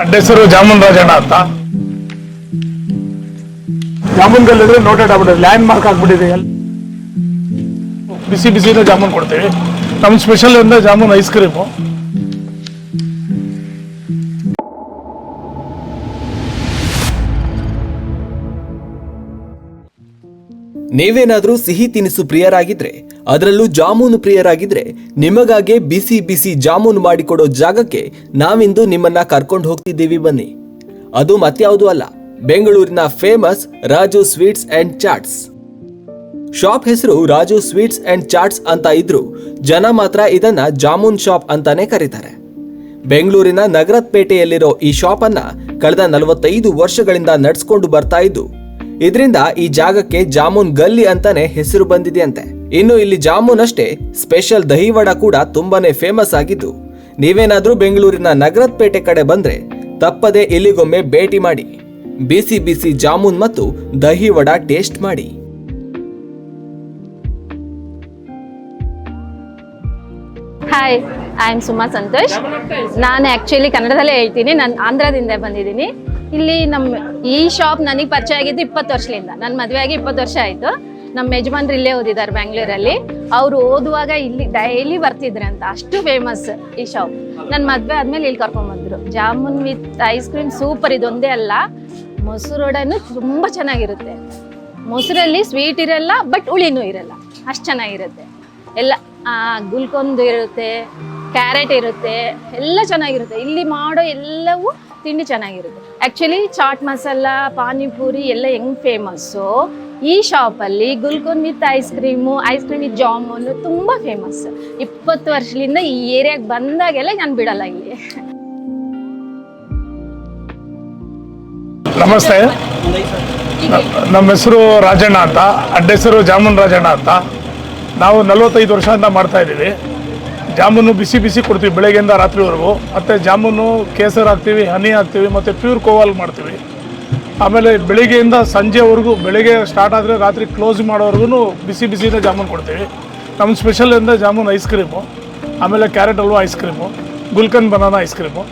ಅಡ್ಡ ಹೆಸರು ಜಾಮೂನ್ ರಾಜಣ್ಣ ಅಂತ. ಜಾಮೂನ್ ಗಲ್ಲಿದ್ರೆ ನೋಟೆಡ್ ಆಗ್ಬಿಟ್ಟಿದೆ, ಲ್ಯಾಂಡ್ ಮಾರ್ಕ್ ಆಗ್ಬಿಟ್ಟಿದೆ. ಬಿಸಿ ಬಿಸಿನ ಜಾಮೂನ್ ಕೊಡ್ತೀವಿ. ನಮ್ಮ ಸ್ಪೆಷಲ್ ಅಂದ್ರೆ ಜಾಮೂನ್ ಐಸ್ ಕ್ರೀಮು. ನೀವೇನಾದ್ರೂ ಸಿಹಿ ತಿನಿಸು ಪ್ರಿಯರಾಗಿದ್ರೆ, ಅದರಲ್ಲೂ ಜಾಮೂನು ಪ್ರಿಯರಾಗಿದ್ರೆ, ನಿಮಗಾಗೆ ಬಿಸಿ ಬಿಸಿ ಜಾಮೂನು ಮಾಡಿಕೊಡೋ ಜಾಗಕ್ಕೆ ನಾವಿಂದು ನಿಮ್ಮನ್ನ ಕರ್ಕೊಂಡು ಹೋಗ್ತಿದ್ದೀವಿ. ಬನ್ನಿ. ಅದು ಮತ್ಯಾವುದು ಅಲ್ಲ, ಬೆಂಗಳೂರಿನ famous Raju sweets and chats. Shop ಹೆಸರು ರಾಜು ಸ್ವೀಟ್ಸ್ ಅಂಡ್ ಚಾಟ್ಸ್ ಅಂತ ಇದ್ರು ಜನ ಮಾತ್ರ ಇದನ್ನ ಜಾಮೂನ್ ಶಾಪ್ ಅಂತಾನೆ ಕರೀತಾರೆ. ಬೆಂಗಳೂರಿನ ನಗರದ ಪೇಟೆಯಲ್ಲಿರೋ ಈ ಶಾಪ್ ಅನ್ನ ಕಳೆದ 45 ವರ್ಷಗಳಿಂದ ನಡೆಸ್ಕೊಂಡು ಬರ್ತಾ ಇದ್ದು, ಇದರಿಂದ ಈ ಜಾಗಕ್ಕೆ ಜಾಮೂನ್ ಗಲ್ಲಿ ಅಂತಾನೆ ಹೆಸರು ಬಂದಿದೆಯಂತೆ. ಇನ್ನು ಇಲ್ಲಿ ಜಾಮೂನ್ ಅಷ್ಟೇ, ಸ್ಪೆಷಲ್ ದಹಿವಡ ಕೂಡ ತುಂಬಾನೇ ಫೇಮಸ್ ಆಗಿದ್ದು, ನೀವೇನಾದ್ರೂ ಬೆಂಗಳೂರಿನ ನಗರದ ಪೇಟೆ ಕಡೆ ಬಂದ್ರೆ ತಪ್ಪದೆ ಇಲ್ಲಿಗೊಮ್ಮೆ ಭೇಟಿ ಮಾಡಿ, ಬಿಸಿ ಬಿಸಿ ಜಾಮೂನ್ ಮತ್ತು ದಹಿವಡ ಟೇಸ್ಟ್ ಮಾಡಿ. Hi, I am Suma Santosh. ನಾನು ಆ್ಯಕ್ಚುಲಿ ಕನ್ನಡದಲ್ಲೇ ಹೇಳ್ತೀನಿ, ನಾನು ಆಂಧ್ರದಿಂದ ಬಂದಿದ್ದೀನಿ. ಇಲ್ಲಿ ಈ ಶಾಪ್ ನನಗೆ ಪರಿಚಯ ಆಗಿದ್ದು 20 ವರ್ಷದಿಂದ. ನನ್ನ ಮದುವೆ ಆಗಿ 20 ವರ್ಷ ಆಯಿತು. ನಮ್ಮ ಯಜಮಾನ್ರು ಇಲ್ಲೇ ಓದಿದ್ದಾರೆ ಬೆಂಗಳೂರಲ್ಲಿ. ಅವರು ಓದುವಾಗ ಇಲ್ಲಿ ಡೈಲಿ ಬರ್ತಿದ್ರಂತ, ಅಷ್ಟು ಫೇಮಸ್ ಈ ಶಾಪ್. ನನ್ನ ಮದುವೆ ಆದಮೇಲೆ ಇಲ್ಲಿ ಕರ್ಕೊಂಡ್ಬಂದರು. Jamun with ice cream super. ಇದೊಂದೇ ಅಲ್ಲ, ಮೊಸರೊಡನು ತುಂಬ ಚೆನ್ನಾಗಿರುತ್ತೆ. ಮೊಸರಲ್ಲಿ ಸ್ವೀಟ್ ಇರಲ್ಲ, ಬಟ್ ಹುಳಿನೂ ಇರಲ್ಲ, ಅಷ್ಟು ಚೆನ್ನಾಗಿರುತ್ತೆ. ಎಲ್ಲ ಗುಲ್ಕೊಂದು ಇರುತ್ತೆ, ಕ್ಯಾರೆಟ್ ಇರುತ್ತೆ, ಎಲ್ಲ ಚೆನ್ನಾಗಿರುತ್ತೆ. ಇಲ್ಲಿ ಮಾಡೋ ಎಲ್ಲವೂ ತಿಂಡಿ ಚೆನ್ನಾಗಿರುತ್ತೆ. ಆ್ಯಕ್ಚುಲಿ ಚಾಟ್ ಮಸಾಲ, ಪಾನಿಪುರಿ ಎಲ್ಲ ಹೆಂಗೆ ಫೇಮಸ್ಸು, ಈ ಶಾಪಲ್ಲಿ gulkand with ice cream with jamun ತುಂಬ ಫೇಮಸ್. 20 ವರ್ಷದಿಂದ ಈ ಏರಿಯಾಗೆ ಬಂದಾಗೆಲ್ಲ ನಾನು ಬಿಡಲ್ಲ ಇಲ್ಲಿ. ನಮಸ್ತೆ, ನಮ್ಮ ಹೆಸರು ರಾಜಣ್ಣ ಅಂತ, ಅಡ್ಡ ಹೆಸರು ಜಾಮೂನ್ ರಾಜಣ್ಣ ಅಂತ. ನಾವು 45 ವರ್ಷದಿಂದ ಮಾಡ್ತಾ ಇದ್ದೀವಿ. ಜಾಮೂನು ಬಿಸಿ ಬಿಸಿ ಕೊಡ್ತೀವಿ ಬೆಳಗ್ಗೆಯಿಂದ ರಾತ್ರಿವರೆಗೂ. ಮತ್ತು ಜಾಮೂನು ಕೇಸರ್ ಹಾಕ್ತೀವಿ, ಹನಿ ಹಾಕ್ತೀವಿ, ಮತ್ತು ಪ್ಯೂರ್ ಕೋವಾಲ್ ಮಾಡ್ತೀವಿ. ಆಮೇಲೆ ಬೆಳಿಗ್ಗೆಯಿಂದ ಸಂಜೆವರೆಗೂ, ಬೆಳಿಗ್ಗೆ ಸ್ಟಾರ್ಟ್ ಆದರೆ ರಾತ್ರಿ ಕ್ಲೋಸ್ ಮಾಡೋವರೆಗೂ ಬಿಸಿ ಬಿಸಿನೇ ಜಾಮೂನು ಕೊಡ್ತೀವಿ. ನಮ್ಮ ಸ್ಪೆಷಲ್ ಅಂದರೆ ಜಾಮೂನ್ ಐಸ್ ಕ್ರೀಮು, ಆಮೇಲೆ ಕ್ಯಾರೆಟ್ ಹಲ್ವಾ ಐಸ್ ಕ್ರೀಮು, ಗುಲ್ಕನ್ ಬನಾನಾ ಐಸ್ ಕ್ರೀಮು.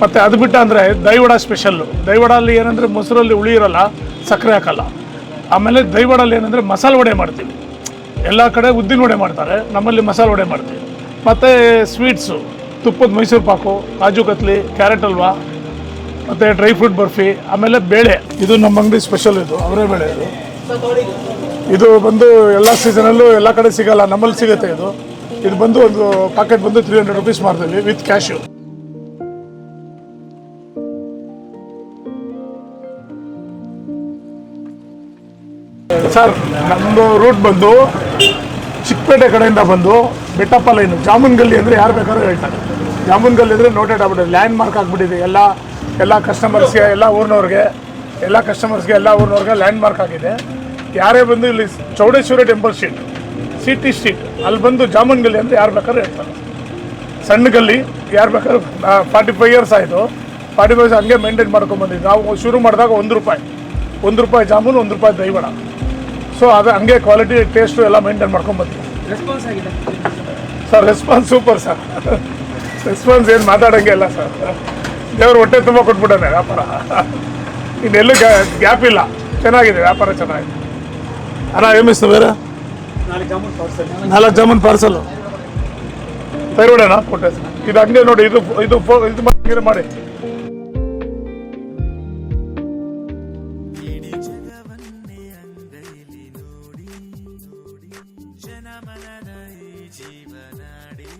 ಮತ್ತು ಅದು ಬಿಟ್ಟು ಅಂದರೆ ದಹಿವಡ ಸ್ಪೆಷಲ್ಲು. ದಹಿವಡಲ್ಲಿ ಏನಂದರೆ ಮೊಸರಲ್ಲಿ ಹುಳಿ ಇರೋಲ್ಲ, ಸಕ್ಕರೆ ಹಾಕಲ್ಲ. ಆಮೇಲೆ ದಹಿವಡಲ್ಲಿ ಏನಂದರೆ ಮಸಾಲೆ ವಡೆ ಮಾಡ್ತೀವಿ. ಎಲ್ಲ ಕಡೆ ಉದ್ದಿನ ವಡೆ ಮಾಡ್ತಾರೆ, ನಮ್ಮಲ್ಲಿ ಮಸಾಲೆ ವಡೆ ಮಾಡ್ತೀವಿ. ಮತ್ತು ಸ್ವೀಟ್ಸು, ತುಪ್ಪದ ಮೈಸೂರು ಪಾಕು, ಕಾಜು ಕತ್ಲಿ, ಕ್ಯಾರೆಟ್ ಹಲ್ವಾ, ಮತ್ತು ಡ್ರೈ ಫ್ರೂಟ್ ಬರ್ಫಿ, ಆಮೇಲೆ ಬೇಳೆ. ಇದು ನಮ್ಮ ಅಂಗಡಿ ಸ್ಪೆಷಲ್, ಇದು ಅವರೇ ಬೇಳೆ. ಇದು ಬಂದು ಎಲ್ಲ ಸೀಸನಲ್ಲೂ ಎಲ್ಲ ಕಡೆ ಸಿಗಲ್ಲ, ನಮ್ಮಲ್ಲಿ ಸಿಗುತ್ತೆ. ಇದು ಬಂದು ಒಂದು ಪ್ಯಾಕೆಟ್ ಬಂದು 300 rupees ಮಾಡ್ತೀವಿ ವಿತ್ ಕ್ಯಾಶು. ಸರ್, ನಮ್ಮದು ರೂಟ್ ಬಂದು ಚಿಕ್ಕಪೇಟೆ ಕಡೆಯಿಂದ ಬಂದು ಬೆಟ್ಟಪ್ಪ ಲೈನು, ಜಾಮೂನ್ ಗಲ್ಲಿ ಅಂದರೆ ಯಾರು ಬೇಕಾದ್ರೂ ಹೇಳ್ತಾರೆ. ಜಾಮೂನ್ ಗಲ್ಲಿ ಅಂದರೆ ನೋಟೆಡ್ ಆಗ್ಬಿಟ್ಟಿದೆ, ಲ್ಯಾಂಡ್ ಮಾರ್ಕ್ ಆಗ್ಬಿಟ್ಟಿದೆ. ಎಲ್ಲ ಕಸ್ಟಮರ್ಸ್ಗೆ, ಎಲ್ಲ ಊರಿನವ್ರಿಗೆ ಲ್ಯಾಂಡ್ ಮಾರ್ಕ್ ಆಗಿದೆ. ಯಾರೇ ಬಂದು ಇಲ್ಲಿ ಚೌಡೇಶ್ವರಿ ಟೆಂಪಲ್ ಸಿಟಿ ಸ್ಟ್ರೀಟ್ ಅಲ್ಲಿ ಬಂದು ಜಾಮೂನ್ ಗಲ್ಲಿ ಅಂದರೆ ಯಾರು ಬೇಕಾದ್ರೂ ಹೇಳ್ತಾರೆ. ಸಣ್ಣ ಗಲ್ಲಿ, ಯಾರು ಬೇಕಾದ್ರೂ 45 years ಆಯಿತು. 45 years ಹಂಗೆ ಮೇಂಟೈನ್ ಮಾಡ್ಕೊಂಡ್ಬಂದಿದ್ದು. ನಾವು ಶುರು ಮಾಡಿದಾಗ ₹1 ಜಾಮೂನು, ₹1 ದಹಿವಡ. ಸೊ ಅದು ಹಂಗೆ ಕ್ವಾಲಿಟಿ, ಟೇಸ್ಟು ಎಲ್ಲ ಮೇಂಟೈನ್ ಮಾಡ್ಕೊಂಡ್ಬಂದಿದ್ದೀವಿ. ರೆಸ್ಪಾನ್ಸ್ ಆಗಿದೆ sir, response super sir. Response ಏನು ಮಾತಾಡೋಂಗೆ ಇಲ್ಲ ಸರ್. ದೇವರು ಹೊಟ್ಟೆ ತುಂಬ ಕೊಟ್ಬಿಟ್ಟಾನೆ ವ್ಯಾಪಾರ. ಇನ್ನೆಲ್ಲೂ ಗ್ಯಾಪ್ ಇಲ್ಲ, ಚೆನ್ನಾಗಿದೆ ವ್ಯಾಪಾರ, ಚೆನ್ನಾಗಿದೆ. ಅಣ್ಣ ಏಮಿಸ್ತು ಬೇರೆ 4 ಜಾಮೂನ್ ಪಾರ್ಸಲ್ ತೈರೋಡೇನಾ ಕೊಟ್ಟೆ ಸರ್. ಇದು ಹಂಗೆ ನೋಡಿ, ಇದು ಮಾಡಿ. ಜನಮನದ ಈ ಜೀವನಾಡಿ